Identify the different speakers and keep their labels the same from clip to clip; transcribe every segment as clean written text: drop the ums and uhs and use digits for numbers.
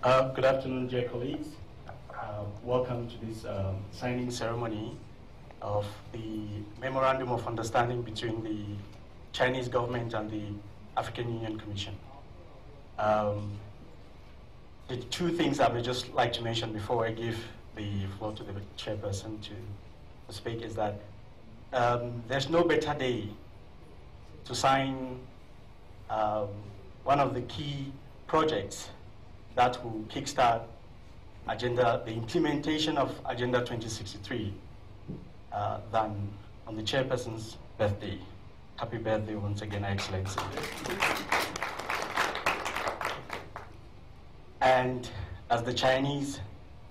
Speaker 1: Good afternoon, dear colleagues. Welcome to this signing ceremony of the Memorandum of Understanding between the Chinese government and the African Union Commission. The two things I would just like to mention before I give the floor to the chairperson to speak is that there's no better day to sign one of the key projects that will kickstart the implementation of Agenda 2063 than on the chairperson's birthday. Happy birthday once again, Excellency. And as the Chinese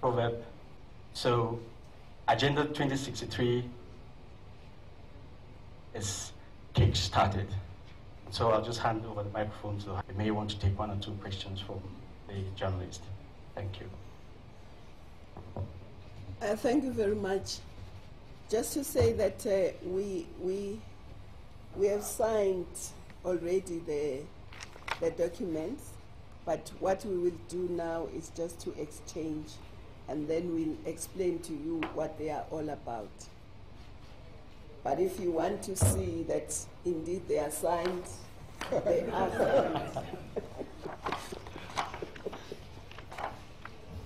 Speaker 1: proverb, so Agenda 2063 is kick-started. So I'll just hand over the microphone to you may want to take one or two questions from the journalist. Thank you.
Speaker 2: Thank you very much. Just to say that we have signed already the documents, but what we will do now is just to exchange, and then we'll explain to you what they are all about. But if you want to see that indeed they are signed, they are signed.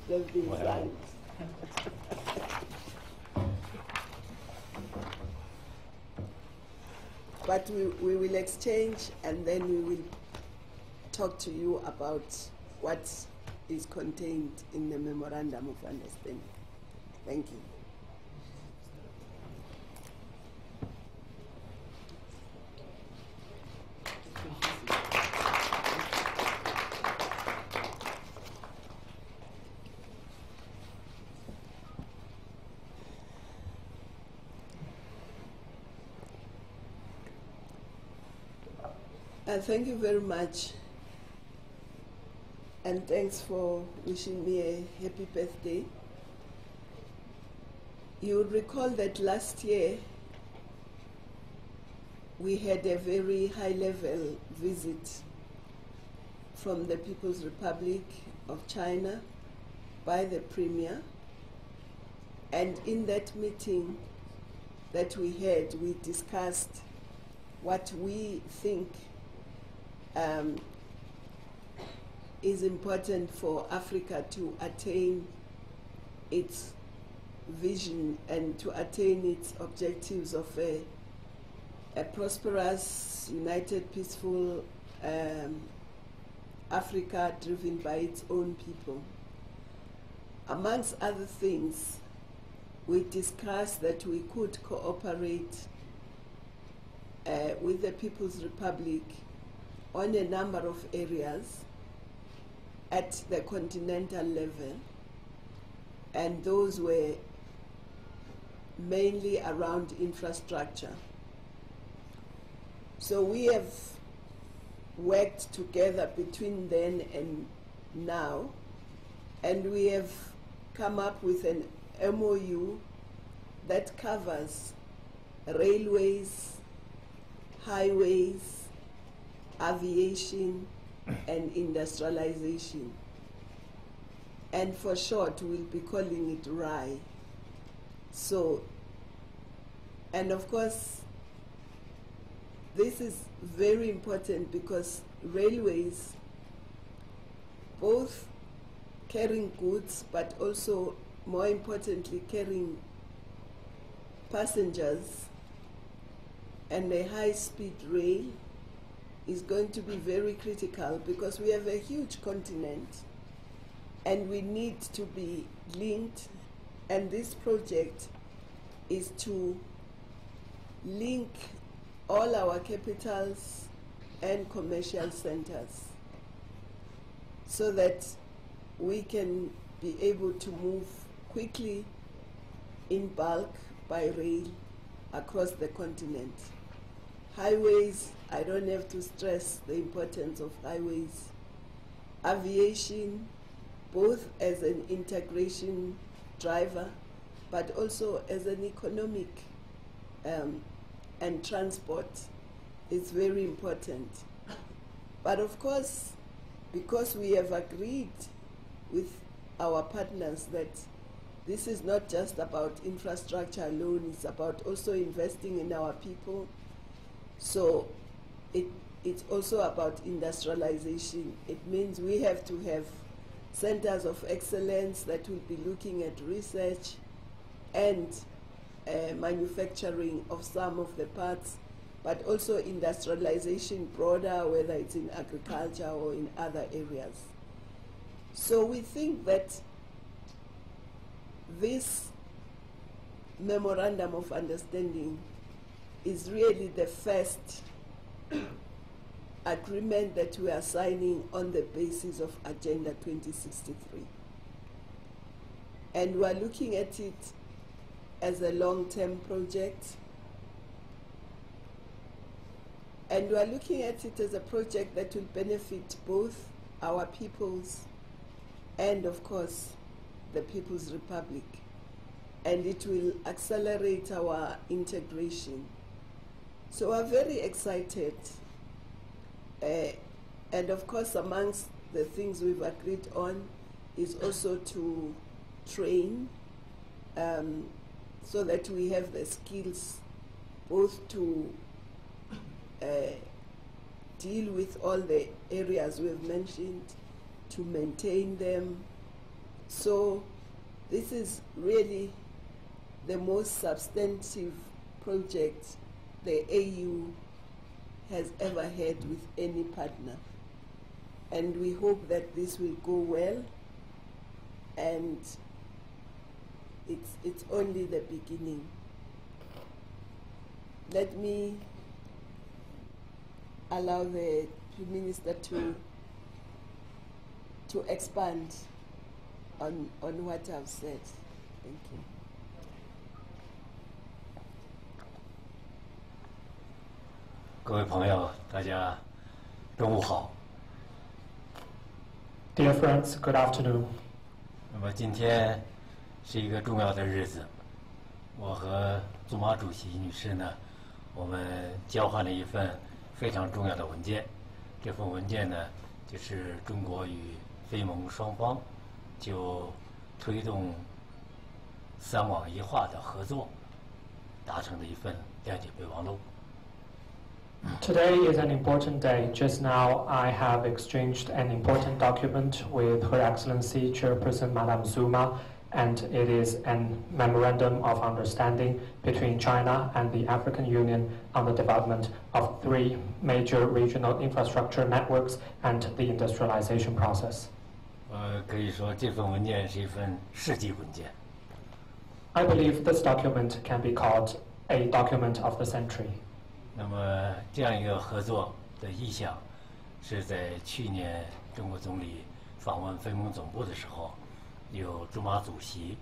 Speaker 2: They've been signed. But we will exchange, and then we will talk to you about what is contained in the Memorandum of Understanding. Thank you. Thank you very much, and thanks for wishing me a happy birthday. You will recall that last year we had a very high-level visit from the People's Republic of China by the Premier, and in that meeting that we had, we discussed what we think is important for Africa to attain its vision and to attain its objectives of a prosperous, united, peaceful Africa driven by its own people. Amongst other things, we discussed that we could cooperate with the People's Republic on a number of areas at the continental level, and those were mainly around infrastructure. So we have worked together between then and now, and we have come up with an MOU that covers railways, highways, aviation, and industrialization. And for short, we'll be calling it RAI. So, and of course, this is very important because railways, both carrying goods, but also, more importantly, carrying passengers, and a high-speed rail is going to be very critical because we have a huge continent and we need to be linked, and this project is to link all our capitals and commercial centers so that we can be able to move quickly in bulk by rail across the continent. Highways, I don't have to stress the importance of highways. Aviation, both as an integration driver, but also as an economic and transport is very important. But of course, because we have agreed with our partners that this is not just about infrastructure alone, it's about also investing in our people. So it's also about industrialization. It means we have to have centers of excellence that will be looking at research and manufacturing of some of the parts, but also industrialization broader, whether it's in agriculture or in other areas. So we think that this memorandum of understanding is really the first agreement that we are signing on the basis of Agenda 2063. And we are looking at it as a long-term project. And we are looking at it as a project that will benefit both our peoples and, of course, the People's Republic. And it will accelerate our integration. So we're very excited. And of course, amongst the things we've agreed on is also to train so that we have the skills both to deal with all the areas we've mentioned, to maintain them. So this is really the most substantive project the AU has ever had with any partner. And we hope that this will go well, and it's only the beginning. Let me allow the Prime Minister to expand on what I've said. Thank you.
Speaker 3: Dear friends, good afternoon.
Speaker 4: 那么今天是一个重要的日子，我和祖马主席女士呢，我们交换了一份非常重要的文件。这份文件呢，就是中国与非盟双方就推动三网一化的合作达成的一份谅解备忘录。
Speaker 3: Today is an important day. Just now, I have exchanged an important document with Her Excellency Chairperson Madame Zuma, and it is a memorandum of understanding between China and the African Union on the development of 3 major regional infrastructure networks and the industrialization process.
Speaker 4: 可以说这份文件是一份世纪文件。
Speaker 3: I believe this document can be called a document of the century.
Speaker 4: 那么这样一个合作的意向，是在去年中国总理访问非盟总部的时候，由驻马主席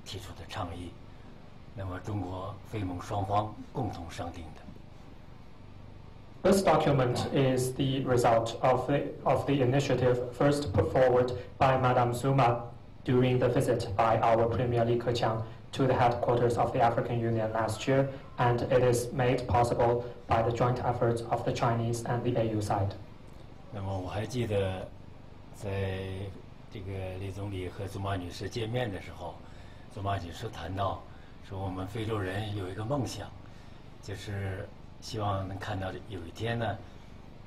Speaker 4: 提出的倡议，那么中国非盟双方共同商定的。
Speaker 3: This document is the result of the initiative first put forward by Madame Zuma during the visit by our Premier Li Keqiang to the headquarters of the African Union last year, and it is made possible by the joint efforts of the Chinese and the AU side.
Speaker 4: 那么我还记得，在这个李总理和祖马女士见面的时候，祖马女士谈到说，我们非洲人有一个梦想，就是希望能看到有一天呢，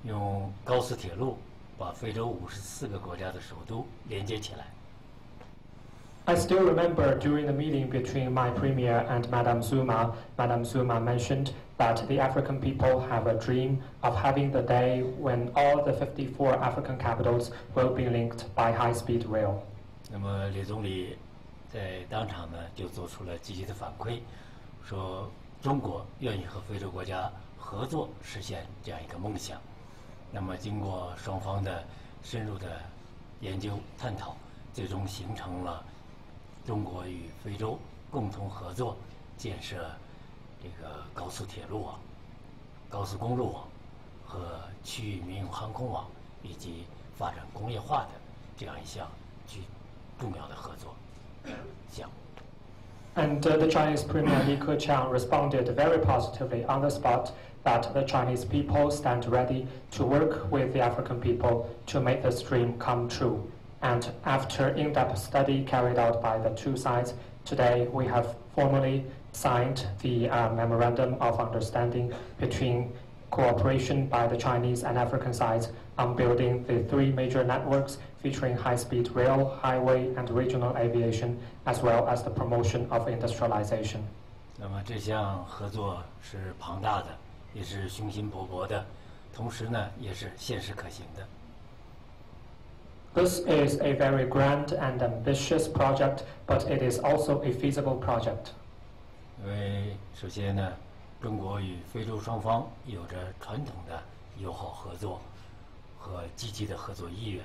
Speaker 4: 用高速铁路把非洲54个国家的首都连接起来。
Speaker 3: I still remember during the meeting between my premier and Madame Zuma mentioned that the African people have a dream of having the day when all the 54 African capitals will be linked by high-speed rail.
Speaker 4: 那么李总理在当场呢就做出了积极的反馈，说中国愿意和非洲国家合作实现这样一个梦想。那么经过双方的深入的研究探讨，最终形成了 中国与非洲共同合作建设这个高速铁路网、高速公路网和区域民用航空网，以及发展工业化的这样一项具重要的合作项目。
Speaker 3: And the Chinese Premier Li Keqiang responded very positively on the spot that the Chinese people stand ready to work with the African people to make this dream come true. And after in-depth study carried out by the two sides, today we have formally signed the Memorandum of Understanding between cooperation by the Chinese and African sides on building the three major networks featuring high-speed rail, highway, and regional aviation, as well as the promotion of industrialization.
Speaker 4: 那么这项合作是庞大的，也是雄心勃勃的，同时呢，也是现实可行的。
Speaker 3: This is a very grand and ambitious project, but it is also a feasible project.
Speaker 4: 因为首先呢，中国与非洲双方有着传统的友好合作和积极的合作意愿。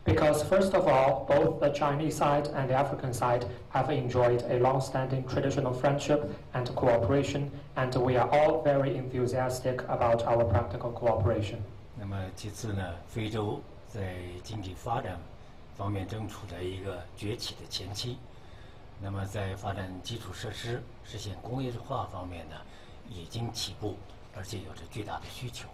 Speaker 3: Because first of all, both the Chinese side and the African side have enjoyed a long-standing traditional friendship and cooperation, and we are all very enthusiastic about our practical cooperation.
Speaker 4: 那么其次呢，非洲在经济发展方面正处在一个崛起的前期。那么在发展基础设施、实现工业化方面呢，已经起步，而且有着巨大的需求。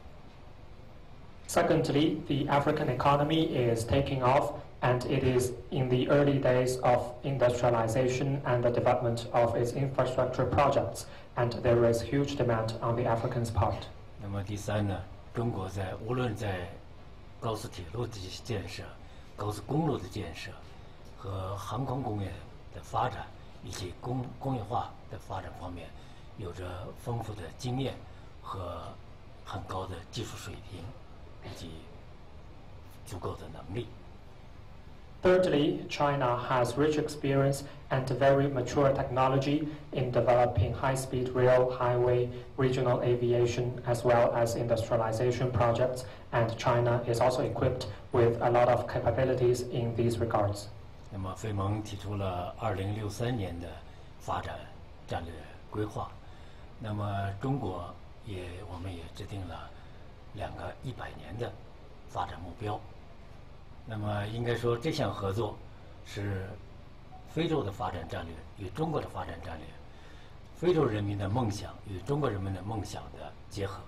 Speaker 3: Secondly, the African economy is taking off, and it is in the early days of industrialization and the development of its infrastructure projects, and there is huge demand on the Africans' part.
Speaker 4: 那么第三呢，中国无论在高速铁路的建设、高速公路的建设和航空工业的发展，以及工业化的发展方面，有着丰富的经验和很高的技术水平。 以及足够的能力。
Speaker 3: Thirdly, China has rich experience and very mature technology in developing high-speed rail, highway, regional aviation, as well as industrialization projects, and China is also equipped with a lot of capabilities in these regards.
Speaker 4: 那么，非盟提出了2063年的发展战略规划，那么中国我们也制定了2个100年的发展目标。那么应该说，这项合作是非洲的发展战略与中国的发展战略，非洲人民的梦想与中国人民的梦想的结合。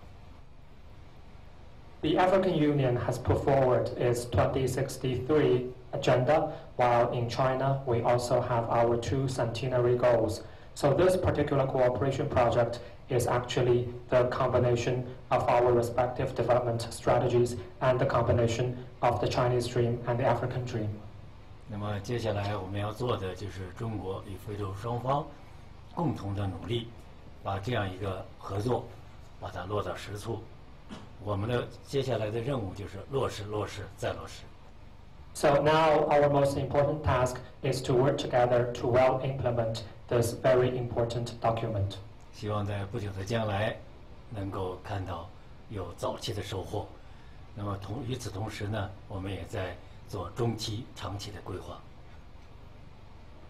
Speaker 3: The African Union has put forward its 2063 agenda, while in China we also have our 2 centenary goals. So this particular cooperation project is actually the combination of our respective development strategies and the combination of the Chinese dream and the African dream.
Speaker 4: 那么接下来我们要做的就是中国与非洲双方共同的努力，把这样一个合作把它落到实处。我们的接下来的任务就是落实、落实再落实。
Speaker 3: So now our most important task is to work together to well implement this very important document.
Speaker 4: 希望在不久的将来能够看到有早期的收获。那么与此同时呢，我们也在做中期、长期的规划。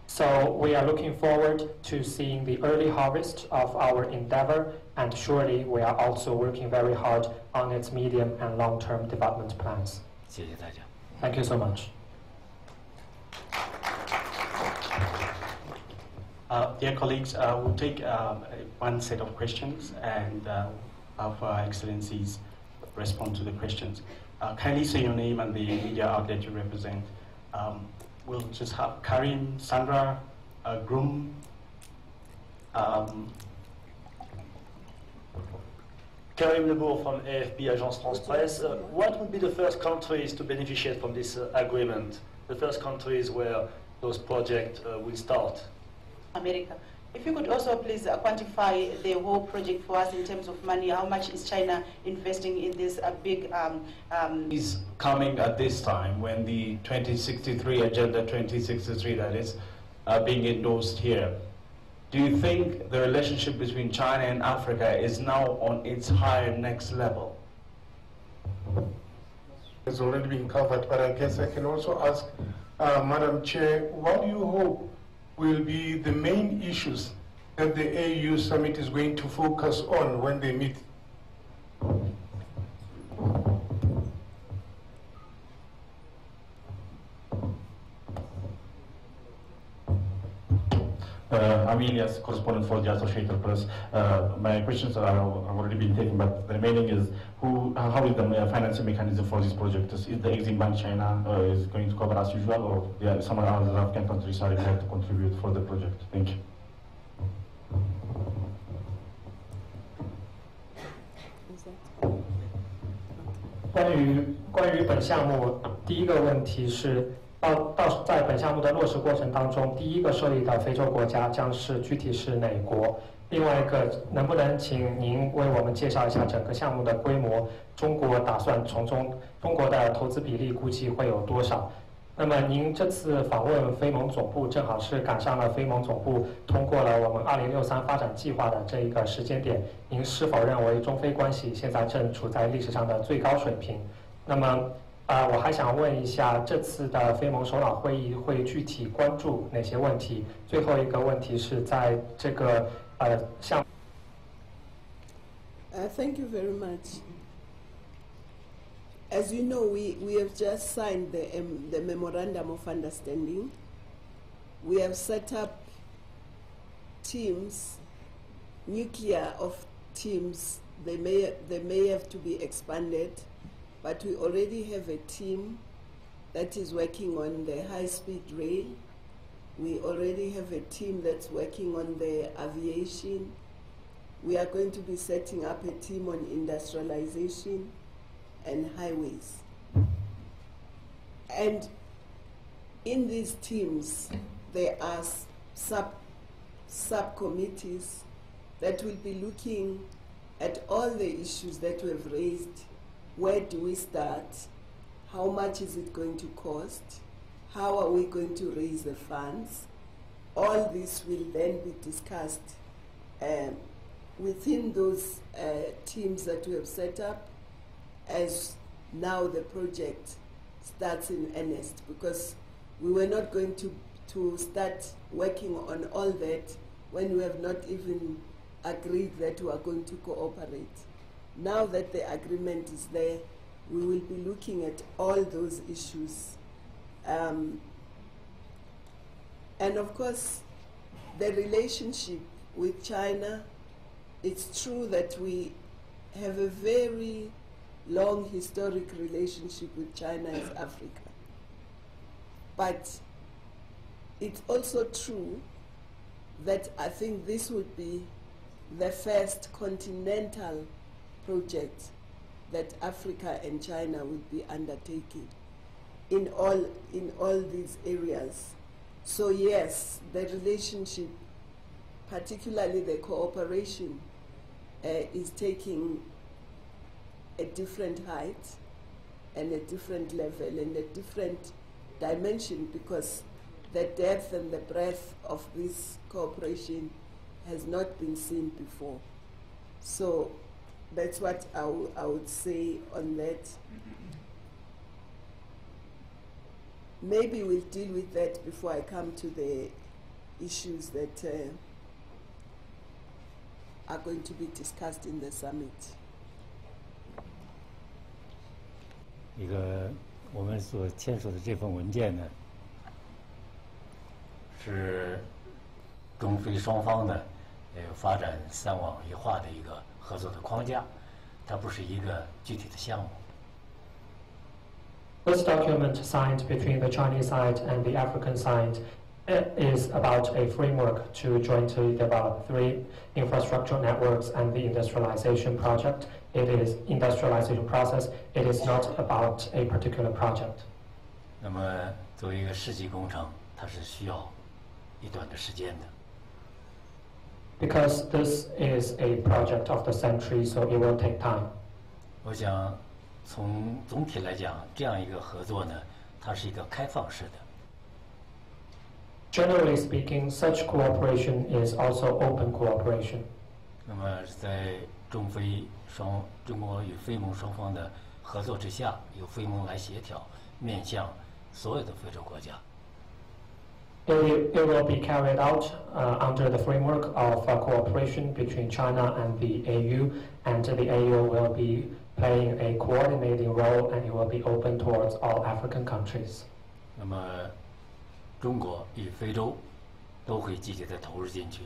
Speaker 3: So we are looking forward to seeing the early harvest of our endeavor, and surely we are also working very hard on its medium and long-term development plans.
Speaker 4: 谢谢大家。
Speaker 3: Thank you so much.
Speaker 1: Dear colleagues, we'll take one set of questions and our excellencies respond to the questions. Kindly say your name and the media outlet you represent. We'll just have Karim, Sandra, Groom,
Speaker 5: Karim Lebourg from AFP, Agence France Presse. What would be the first countries to beneficiate from this agreement? The first countries where those projects will start?
Speaker 6: America. If you could also please quantify the whole project for us in terms of money. How much is China investing in this big...
Speaker 7: is coming at this time when the 2063 Agenda 2063 that is being endorsed here. Do you think the relationship between China and Africa is now on its higher next level?
Speaker 8: It's already been covered, but I guess I can also ask Madam Chair, what do you hope will be the main issues that the AU summit is going to focus on when they meet?
Speaker 9: Amelia's correspondent for the Associated Press. My questions have already been taken, but the remaining is how is the financing mechanism for this project? Is the Exim Bank China is going to cover as usual, or some other African countries are required to contribute for the project? Thank you.
Speaker 3: 关于本项目，第一个问题是，在本项目的落实过程当中，第一个受益的非洲国家将是具体是哪国？另外一个，能不能请您为我们介绍一下整个项目的规模？中国打算中国的投资比例估计会有多少？那么您这次访问非盟总部，正好是赶上了非盟总部通过了我们2063发展计划的这一个时间点。您是否认为中非关系现在正处在历史上的最高水平？那么，我还想问一下，这次的非盟首脑会议会具体关注哪些问题？最后一个问题是在这个项。
Speaker 2: Thank you very much. As you know, we have just signed the Memorandum of Understanding. We have set up teams, nuclear of teams. They may have to be expanded, but we already have a team that is working on the high-speed rail. We already have a team that's working on the aviation. We are going to be setting up a team on industrialization and highways. And in these teams, there are subcommittees that will be looking at all the issues that we've raised. Where do we start? How much is it going to cost? How are we going to raise the funds? All this will then be discussed within those teams that we have set up as now the project starts in earnest, because we were not going to start working on all that when we have not even agreed that we are going to cooperate. Now that the agreement is there, we will be looking at all those issues. And of course, the relationship with China, it's true that we have a very long historic relationship with China as Africa. But it's also true that I think this would be the first continental project that Africa and China would be undertaking in all these areas. So yes, the relationship, particularly the cooperation, is taking a different height and a different level and a different dimension, because the depth and the breadth of this cooperation has not been seen before. So that's what I would say on that. Maybe we'll deal with that before I come to the issues that are going to be discussed in the summit.
Speaker 4: 我们所签署的这份文件呢，是中非双方的发展三网一化的一个合作的框架，它不是一个具体的项目。
Speaker 3: This document signed between the Chinese side and the African side is about a framework to jointly develop 3 infrastructure networks and the industrialization project. It is industrialization process. It is not about a particular project.
Speaker 4: 那么作为一个世纪工程，它是需要一段的时间的。
Speaker 3: Because this is a project of the century, so it will take time.
Speaker 4: 我想从总体来讲，这样一个合作呢，它是一个开放式的。
Speaker 3: Generally speaking, such cooperation is also open cooperation.
Speaker 4: 那么在中国与非盟双方的合作之下，由非盟来协调，面向所有的非洲国家。
Speaker 3: It will be carried out under the framework of cooperation between China and the AU, and the AU will be playing a coordinating role, and it will be open towards all African countries.
Speaker 4: 那么，中国与非洲都会积极的投入进去。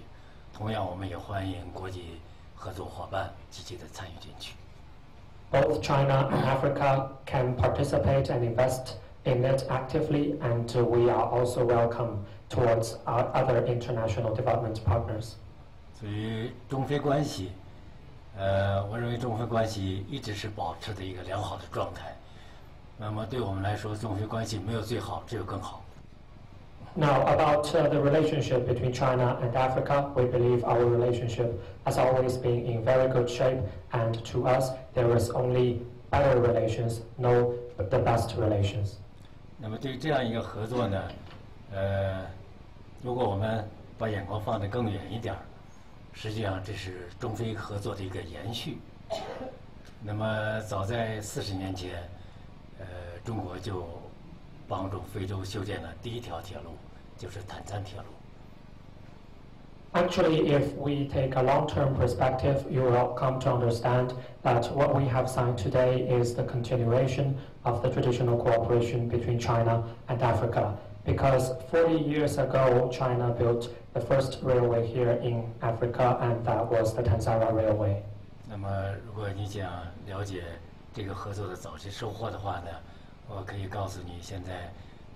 Speaker 4: 同样，我们也欢迎国际合作伙伴积极的参与进去。
Speaker 3: Both China and Africa can participate and invest in it actively, and we are also welcome towards our other international development partners.
Speaker 4: 至于中非关系，我认为中非关系一直是保持的一个良好的状态。那么对我们来说，中非关系没有最好，只有更好。
Speaker 3: Now, about the relationship between China and Africa, we believe our relationship has always been in very good shape, and to us, there is only better relations, no the best relations.
Speaker 4: 那么对于这样一个合作呢，如果我们把眼光放得更远一点，实际上这是中非合作的一个延续。那么早在40年前，中国就帮助非洲修建了第一条铁路，就是坦赞铁路。
Speaker 3: Actually, if we take a long-term perspective, you will come to understand that what we have signed today is the continuation of the traditional cooperation between China and Africa. Because 40 years ago, China built the first railway here in Africa, and that was the Tanzania Railway.
Speaker 4: 那么，如果你想了解这个合作的早期收获的话呢，我可以告诉你，现在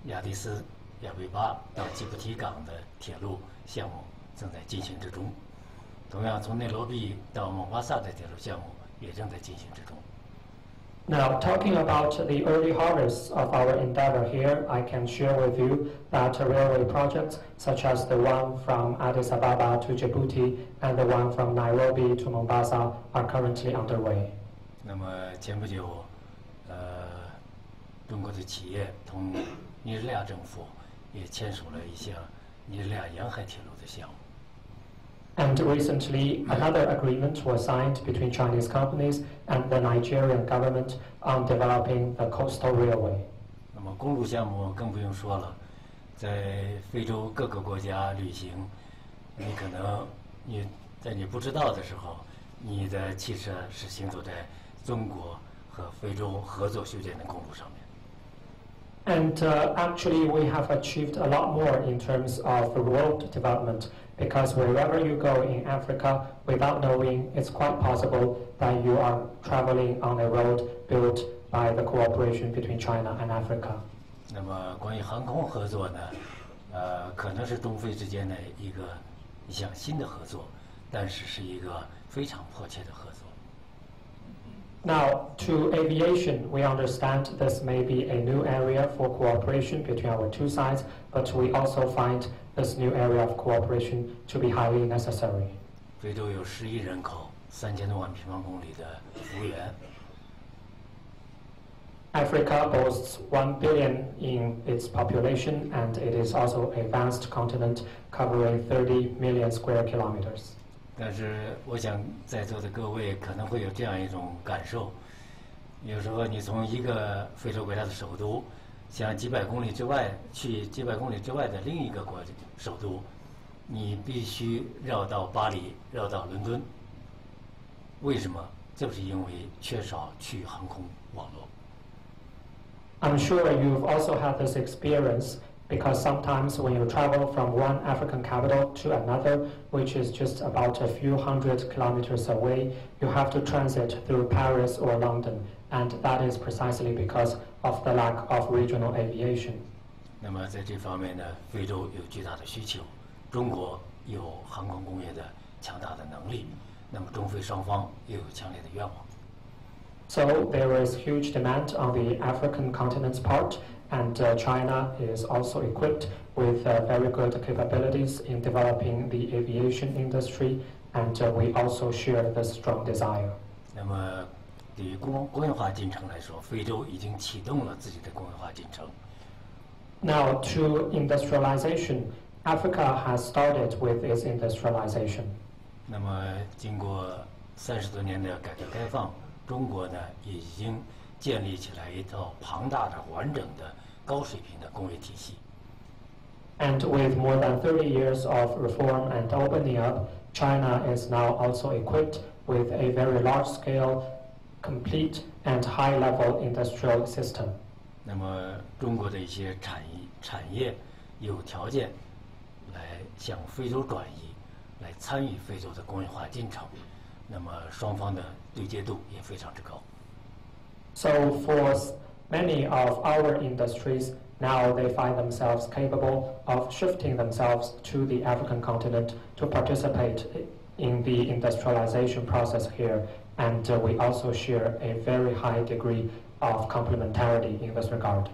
Speaker 4: 亚的斯亚维巴到吉布提港的铁路项目正在进行之中。同样，从内罗毕到蒙巴萨的铁路项目也正在进行之中。
Speaker 3: Now, talking about the early harvests of our endeavor here, I can share with you that railway projects such as the one from Addis Ababa to Djibouti and the one from Nairobi to Mombasa are currently underway.
Speaker 4: 那么前不久，中国的企业同尼日利亚政府也签署了一项尼日利亚沿海铁路的项目。
Speaker 3: And recently, another agreement was signed between Chinese companies and the Nigerian government on developing the coastal railway.
Speaker 4: 那么公路项目更不用说了，在非洲各个国家旅行，你可能在你不知道的时候，你的汽车是行走在中国和非洲合作修建的公路上面。
Speaker 3: And actually, we have achieved a lot more in terms of road development, because wherever you go in Africa, without knowing, it's quite possible that you are traveling on a road built by the cooperation between China and Africa.
Speaker 4: 那么关于航空合作呢，可能是中非之间的一项新的合作，但是是一个非常迫切的合作。
Speaker 3: Now, to aviation, we understand this may be a new area for cooperation between our two sides, but we also find this new area of cooperation to be highly necessary.
Speaker 4: 非洲有10亿人口，3000多万平方公里的幅员。
Speaker 3: Africa boasts 1 billion in its population, and it is also a vast continent covering 30 million square kilometers.
Speaker 4: 但是，我想在座的各位可能会有这样一种感受：有时候你从一个非洲国家的首都，向几百公里之外的另一个首都，你必须绕到巴黎，绕到伦敦。为什么？就是因为缺少区域航空网络。
Speaker 3: I'm sure you've also had this experience, because sometimes when you travel from one African capital to another, which is just about a few hundred kilometers away, you have to transit through Paris or London, and that is precisely because of the lack of regional aviation.
Speaker 4: 那么在这方面呢，非洲有巨大的需求，中国有航空工业的强大的能力，那么中非双方也有强烈的愿望。
Speaker 3: So there is huge demand on the African continent's part, and China is also equipped with very good capabilities in developing the aviation industry, and we also share this strong desire.
Speaker 4: 那么，对于工业化进程来说，非洲已经启动了自己的工业化进程。
Speaker 3: Now, to industrialization, Africa has started with its industrialization.
Speaker 4: 那么，经过30多年的改革开放，中国呢已经建立起来一套庞大的、完整的、高水平的工业体系。
Speaker 3: And with more than 30 years of reform and opening up, China is now also equipped with a very large-scale, complete and high-level industrial system.
Speaker 4: 那么，中国的一些产业有条件来向非洲转移，来参与非洲的工业化进程。那么双方的对接度也非常之高。
Speaker 3: So for many of our industries, now they find themselves capable of shifting themselves to the African continent to participate in the industrialization process here. And we also share a very high degree of complementarity in this regard.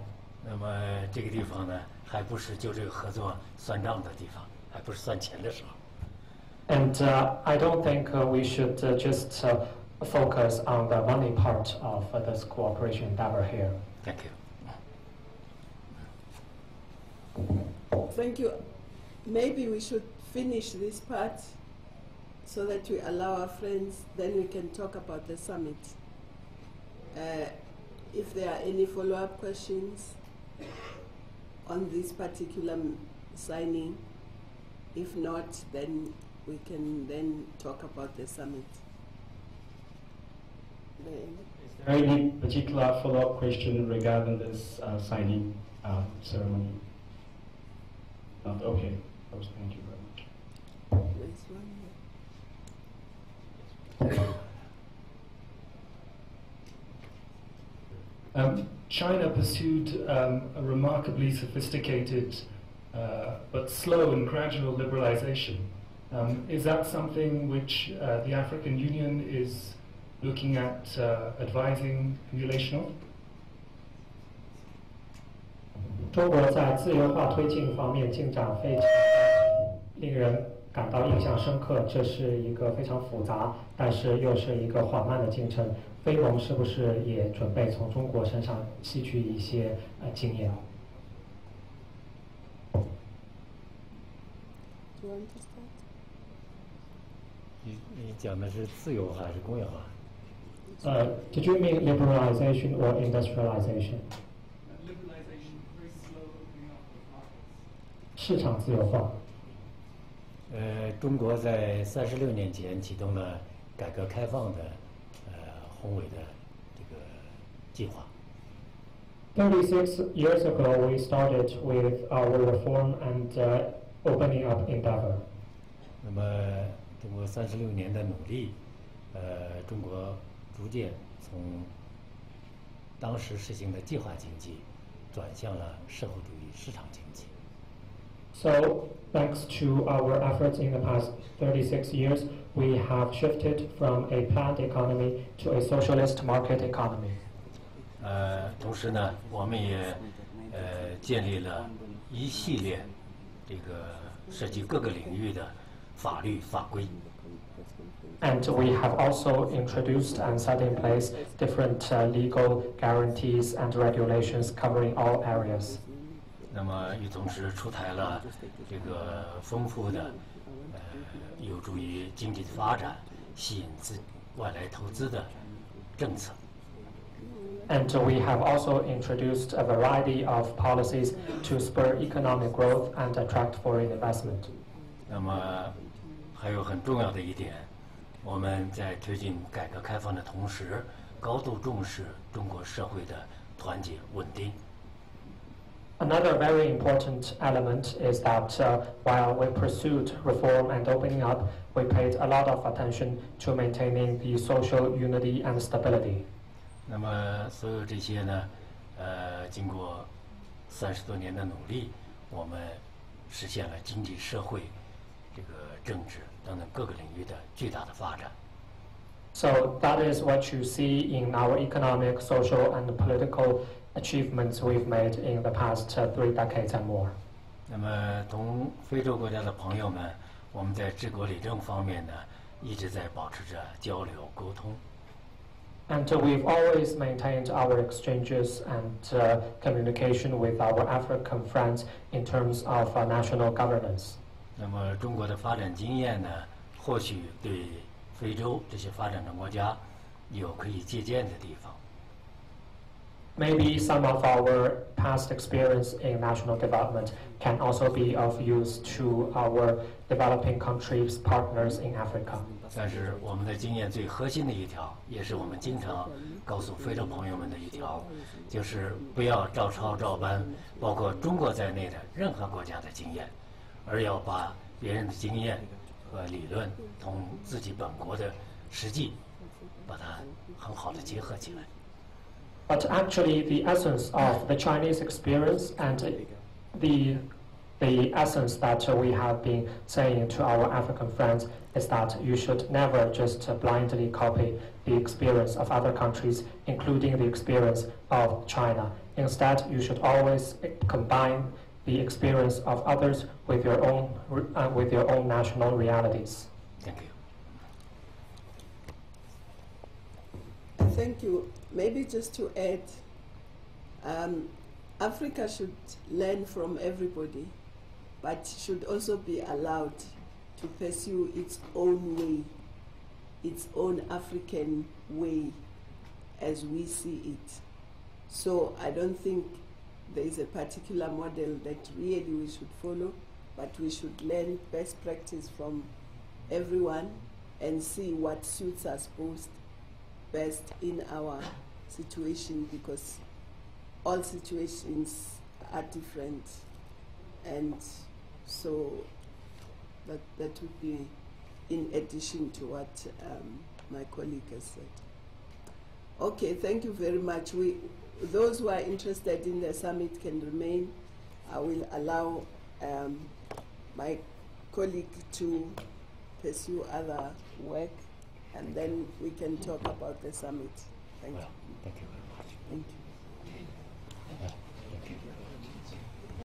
Speaker 4: 那么这个地方呢，还不是就这个合作算账的地方，还不是算钱的时候。
Speaker 3: And I don't think we should just focus on the money part of this cooperation endeavor here.
Speaker 4: Thank you.
Speaker 2: Thank you. Maybe we should finish this part so that we allow our friends, then we can talk about the summit. If there are any follow-up questions on this particular signing, if not, then we can then talk about the summit.
Speaker 10: Is there any particular follow-up question regarding this signing ceremony? Not okay. Thank you very much.
Speaker 2: There's one here.
Speaker 10: China pursued a remarkably sophisticated but slow and gradual liberalization. Is that something which the African Union is looking at advising emulation of?
Speaker 3: 中国在自由化推进方面进展非常令人感到印象深刻。这是一个非常复杂，但是又是一个缓慢的进程。非盟是不是也准备从中国身上吸取一些经验？
Speaker 2: Do you want to start?
Speaker 4: 你讲的是自由化还是工业化？
Speaker 3: Did you mean liberalization or industrialization? 市场自由化。
Speaker 4: 中国在36年前启动了改革开放的宏伟的这个计划。
Speaker 3: 36 years ago, we started with our reform and opening up endeavor.
Speaker 4: 那么，经过36年的努力，中国逐渐从当时实行的计划经济转向了社会主义市场经济。
Speaker 3: So, thanks to our efforts in the past 36 years, we have shifted from a planned economy to a socialist market economy.
Speaker 4: 同时呢，我们也建立了一系列这个涉及各个领域的法律法规。
Speaker 3: And we have also introduced and set in place different legal guarantees and regulations covering all areas.
Speaker 4: 那么与同时出台了这个丰富的有助于经济发展、吸引外来投资的政策。
Speaker 3: And we have also introduced a variety of policies to spur economic growth and attract foreign investment.
Speaker 4: 那么还有很重要的一点，我们在推进改革开放的同时，高度重视中国社会的团结稳定。
Speaker 3: Another very important element is that while we pursued reform and opening up, we paid a lot of attention to maintaining the social unity and stability.
Speaker 4: 那么所有这些呢，经过30多年的努力，我们实现了经济社会、这个政治等等各个领域的巨大的发展。
Speaker 3: So that is what you see in our economic, social, and political achievements we've made in the past 3 decades and more.
Speaker 4: 那么，同非洲国家的朋友们，我们在治国理政方面呢，一直在保持着交流沟通。
Speaker 3: And we've always maintained our exchanges and communication with our African friends in terms of national governance.
Speaker 4: 那么，中国的发展经验呢，或许对非洲这些发展中国家有可以借鉴的地方。
Speaker 3: Maybe some of our past experience in national development can also be of use to our developing countries' partners in Africa.
Speaker 4: 但是我们的经验最核心的一条，也是我们经常告诉非洲朋友们的一条，就是不要照抄照搬包括中国在内的任何国家的经验，而要把别人的经验和理论同自己本国的实际，把它很好的结合起来。
Speaker 3: But actually, the essence of the Chinese experience and the essence that we have been saying to our African friends is that you should never just blindly copy the experience of other countries, including the experience of China. Instead, you should always combine the experience of others with your own national realities.
Speaker 4: Thank you.
Speaker 2: Thank you. Maybe just to add, Africa should learn from everybody, but should also be allowed to pursue its own way, its own African way as we see it. So I don't think there is a particular model that really we should follow, but we should learn best practice from everyone and see what suits us best in our situation, because all situations are different, and so that would be in addition to what my colleague has said. Okay, thank you very much. Those who are interested in the summit can remain. I will allow my colleague to pursue other work, and then we can talk about the summit. Thank you.
Speaker 4: Thank you very much.
Speaker 2: Thank you.